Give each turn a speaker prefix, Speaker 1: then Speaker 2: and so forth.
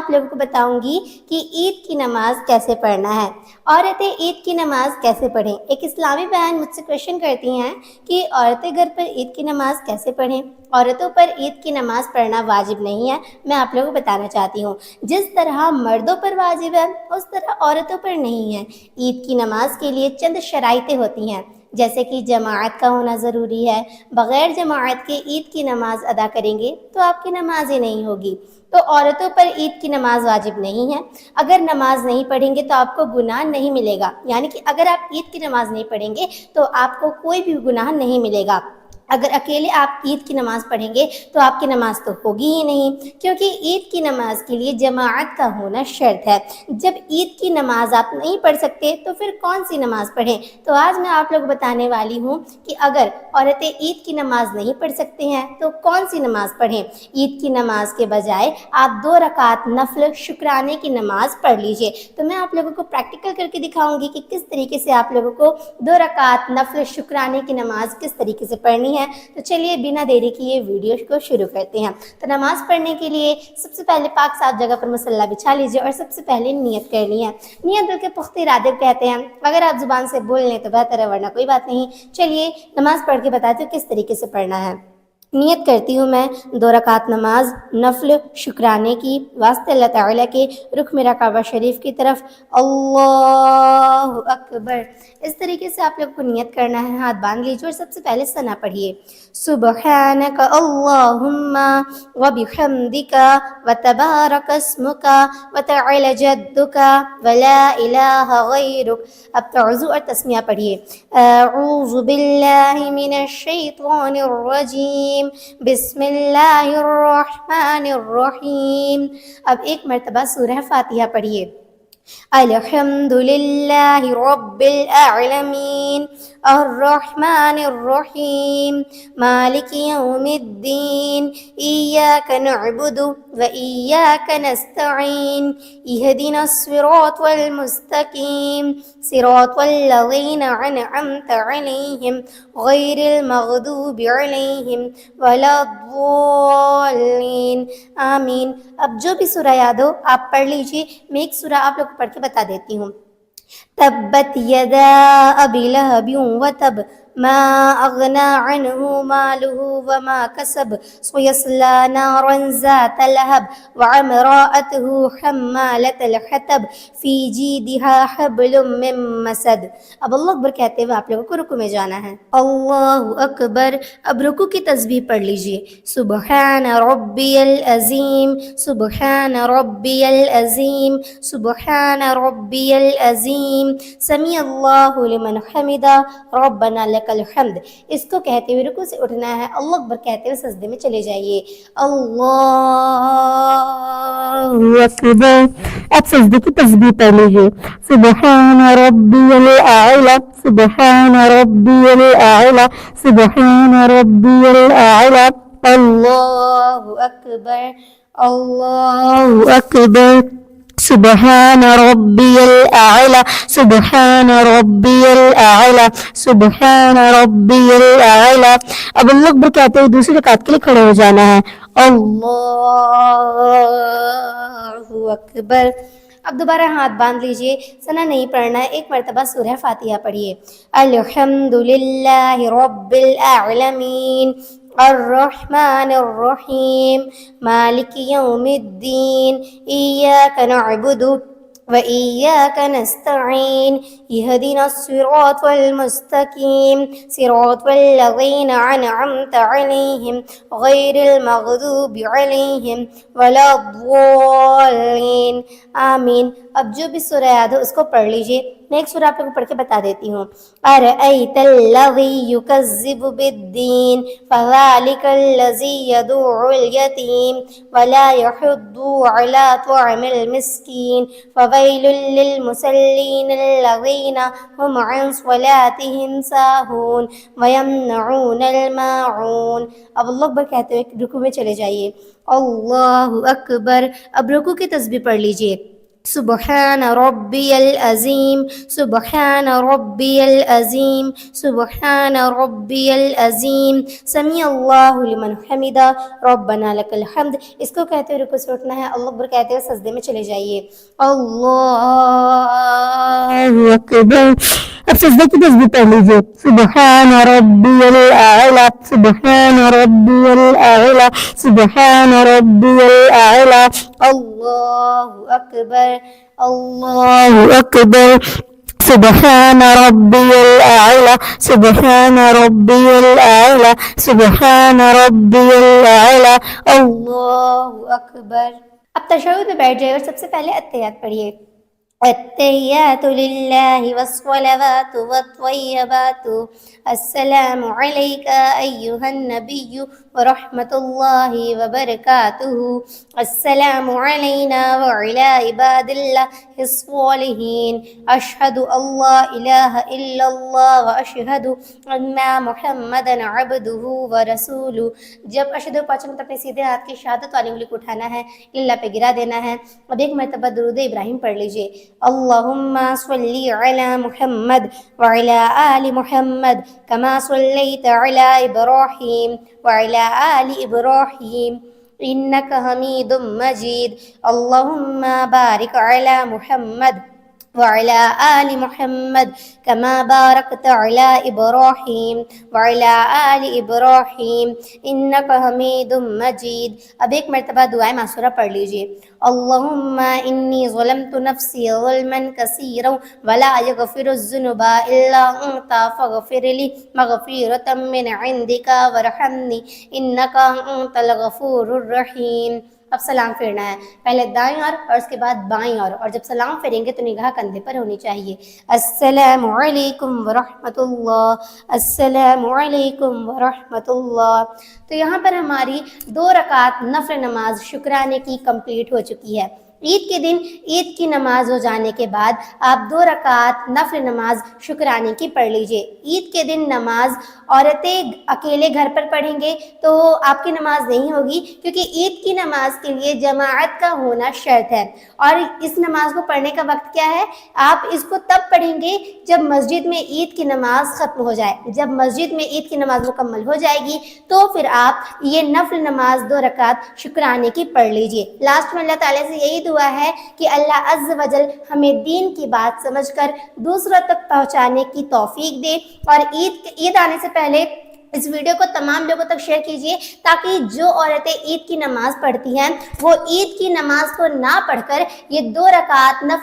Speaker 1: آپ لوگوں کو بتاؤں گی کہ عید کی نماز کیسے پڑھنا ہے۔ عورتیں عید کی نماز کیسے پڑھیں؟ ایک اسلامی بہن مجھ سے کویشچن کرتی ہیں کہ عورتیں گھر پر عید کی نماز کیسے پڑھیں؟ عورتوں پر عید کی نماز پڑھنا واجب نہیں ہے۔ میں آپ لوگوں کو بتانا چاہتی ہوں، جس طرح مردوں پر واجب ہے اس طرح عورتوں پر نہیں ہے۔ عید کی نماز کے لیے چند شرائطیں ہوتی ہیں، جیسے کہ جماعت کا ہونا ضروری ہے۔ بغیر جماعت کے عید کی نماز ادا کریں گے تو آپ کی نماز ہی نہیں ہوگی۔ تو عورتوں پر عید کی نماز واجب نہیں ہے۔ اگر نماز نہیں پڑھیں گے تو آپ کو گناہ نہیں ملے گا، یعنی کہ اگر آپ عید کی نماز نہیں پڑھیں گے تو آپ کو کوئی بھی گناہ نہیں ملے گا۔ اگر اکیلے آپ عید کی نماز پڑھیں گے تو آپ کی نماز تو ہوگی ہی نہیں، کیونکہ عید کی نماز کے لیے جماعت کا ہونا شرط ہے۔ جب عید کی نماز آپ نہیں پڑھ سکتے تو پھر کون سی نماز پڑھیں؟ تو آج میں آپ لوگ بتانے والی ہوں کہ اگر عورتیں عید کی نماز نہیں پڑھ سکتے ہیں تو کون سی نماز پڑھیں۔ عید کی نماز کے بجائے آپ 2 رکعت نفل شکرانے کی نماز پڑھ لیجئے۔ تو میں آپ لوگوں کو پریکٹیکل کر کے دکھاؤں گی کہ کس طریقے سے آپ لوگوں کو 2 رکعت نفل شکرانے کی نماز کس طریقے سے پڑھنی ہے۔ تو چلیے بنا دیری کیے ویڈیو کو شروع کرتے ہیں۔ تو نماز پڑھنے کے لیے سب سے پہلے پاک صاف جگہ پر مصلی بچھا لیجیے اور سب سے پہلے نیت کرنی ہے۔ نیت دل کے پختہ ارادے کہتے ہیں، اگر آپ زبان سے بول لیں تو بہتر ہے، ورنہ کوئی بات نہیں۔ چلیے نماز پڑھ کے بتاتی ہوں کس طریقے سے پڑھنا ہے۔ نیت کرتی ہوں میں 2 رکعت نماز نفل شکرانے کی، واسطے اللہ تعالیٰ کے، رخ میرا کعبہ شریف کی طرف، اللہ اکبر۔ اس طریقے سے آپ لوگ کو نیت کرنا ہے۔ ہاتھ باندھ لیجیے اور سب سے پہلے ثنا پڑھیے، سبحانک اللہم وبحمدک وتبارک اسمک وتعالی جدک ولا الہ غیرک۔ اب تعوذ اور تسمیہ پڑھیے، اعوذ باللہ من الشیطان الرجیم بسم اللہ الرحمن الرحیم۔ اب ایک مرتبہ سورہ فاتحہ پڑھیے، الحمد للہ رب العالمین الرحمن الرحیم مالک یوم الدین ایاک نعبد و ایاک نستعین اہدنا الصراط المستقیم صراط الذین انعمت علیہم غیر المغضوب علیہم ولا الضالین آمین۔ اب جو بھی سورہ یاد ہو آپ پڑھ لیجیے۔ میں ایک سورہ آپ لوگ کو پڑھ کے بتا دیتی ہوں، تبت یدا ابی لہب وتب ما اغنى عنه ماله وما كسب سيصلى نارا ذات لهب وامرأته حمالة الحطب في جيدها حبل من مسد۔ اب اللہ اکبر کہتے ہوئے آپ لوگوں کو رکوع میں جانا ہے، اللہ اکبر۔ اب رکوع کی تسبیح پڑھ لیجئے، سبحان ربی العظیم سبحان ربی العظیم سبحان ربی العظیم سمیع اللہ لمن حمدہ ربنا لک الحمد۔ اس کو کہتے ہوئے رکوع سے اٹھنا ہے، اللہ اکبر کہتے ہوئے سجدے میں چلے جائیے، اللہ اکبر۔ اب سجدے کی تسبیح پڑھ لیجیے، سبحان ربی الاعلی سبحان ربی الاعلی سبحان ربی الاعلی اللہ اکبر اللہ اکبر سبحان ربی الاعلی سبحان ربی الاعلی سبحان ربی الاعلی۔ اب اللہ اکبر کہتے ہوئے دوسری رکعت کے لیے کھڑے ہو جانا ہے، اللہ اکبر۔ اب دوبارہ ہاتھ باندھ لیجئے، ثنا نہیں پڑھنا ہے۔ ایک مرتبہ سورہ فاتحہ پڑھیے، الحمد للہ رب العالمین الرحمن الرحیم مالک یوم الدین ایاک نعبد وإياك نستعين اهدنا الصراط المستقيم صراط الذين أنعمت عليهم غير المغضوب عليهم ولا الضالين آمین۔ اب جو بھی سورہ یاد ہو اس کو پڑھ لیجئے۔ میں ایک سورہ آپ کو پڑھ کے بتا دیتی ہوں، أرأيت الذي يكذب بالدين فذلك الذي يدع اليتيم ولا يحض على طعام المسكين فويل للمصلين الذين هم عن صلاتهم ساهون ويمنعون الماعون۔ اب اللہ اکبر کہتے ہوئے رکوع میں چلے جائیے، اللہ اکبر۔ اب رکوع کی تسبیح پڑھ لیجئے، سبحان ربي العظيم سبحان ربي العظيم سبحان ربي العظيم سمع الله لمن حمدا ربنا لك الحمد. اس کو کہتے ہوئے رکوع سے اٹھنا ہے. اللہ اکبر کہتے ہوئے سجدے میں چلے جائیے. اللہ اکبر. اب سجدے کی تسبیح پڑھ لیجیے. سبحان ربی الاعلی سبحان ربی الاعلی سبحان ربی الاعلی. اللہ اکبر اللہ اکبر. سبحان ربی الاعلی سبحان ربی الاعلی سبحان ربی الاعلی. اللہ اکبر. اب تشہد میں بیٹھ جائے اور سب سے پہلے التحیات پڑھیے. التحیات للہ والصلوات والطیبات السلام علیک ایہا النبی ورحمۃ اللہ وبرکاتہ. السلام علینا وعلی عباد اللہ الصالحین. اشہد ان لا الہ الا اللہ واشہد ان محمدا عبدہ ورسولہ. جب اشہد پڑھیں تو اپنے سیدھے ہاتھ کی شہادت والی انگلی کو اٹھانا ہے, اللہ پہ گرا دینا ہے. اب ایک مرتبہ درود ابراہیم پڑھ لیجئے. اللہم صلی علی محمد وعلی آل محمد کما صلیت علی ابراہیم وعلی آل ابراہیم انک حمید مجید. اللہم بارک علی محمد وعلی آل محمد کما بارکت علی ابراہیم وعلی آل ابراہیم انک حمید مجید. اب ایک مرتبہ دعائے معصورہ پڑھ لیجئے. اللہم انی ظلمت نفسی ظلما کثیرا ولا یغفر الذنوب الا انت فاغفر لی مغفرۃ من عندک وارحمنی انک انت الغفور الرحیم. اب سلام پھیرنا ہے, پہلے دائیں اور اس کے بعد بائیں اور جب سلام پھیریں گے تو نگاہ کندھے پر ہونی چاہیے. السلام علیکم ورحمۃ اللہ السلام علیکم ورحمۃ اللہ. تو یہاں پر ہماری 2 رکعت نفل نماز شکرانے کی کمپلیٹ ہو چکی ہے. عید کے دن عید کی نماز ہو جانے کے بعد آپ 2 رکعت نفل نماز شکرانے کی پڑھ لیجئے. عید کے دن نماز عورتیں اکیلے گھر پر پڑھیں گے تو آپ کی نماز نہیں ہوگی, کیونکہ عید کی نماز کے لیے جماعت کا ہونا شرط ہے. اور اس نماز کو پڑھنے کا وقت کیا ہے؟ آپ اس کو تب پڑھیں گے جب مسجد میں عید کی نماز ختم ہو جائے. جب مسجد میں عید کی نماز مکمل ہو جائے گی تو پھر آپ یہ نفل نماز 2 رکعت شکرانے کی پڑھ لیجئے. لاسٹ میں اللہ تعالیٰ سے یہی دعا ہے کہ اللہ عز و جل ہمیں دین کی بات سمجھ کر دوسروں تک پہنچانے کی توفیق دے. اور عید آنے سے پہلے اس ویڈیو کو تمام لوگوں تک شیئر کیجئے تاکہ جو عورتیں عید کی نماز پڑھتی ہیں وہ عید کی نماز کو نہ پڑھ کر یہ 2 رکعت نفل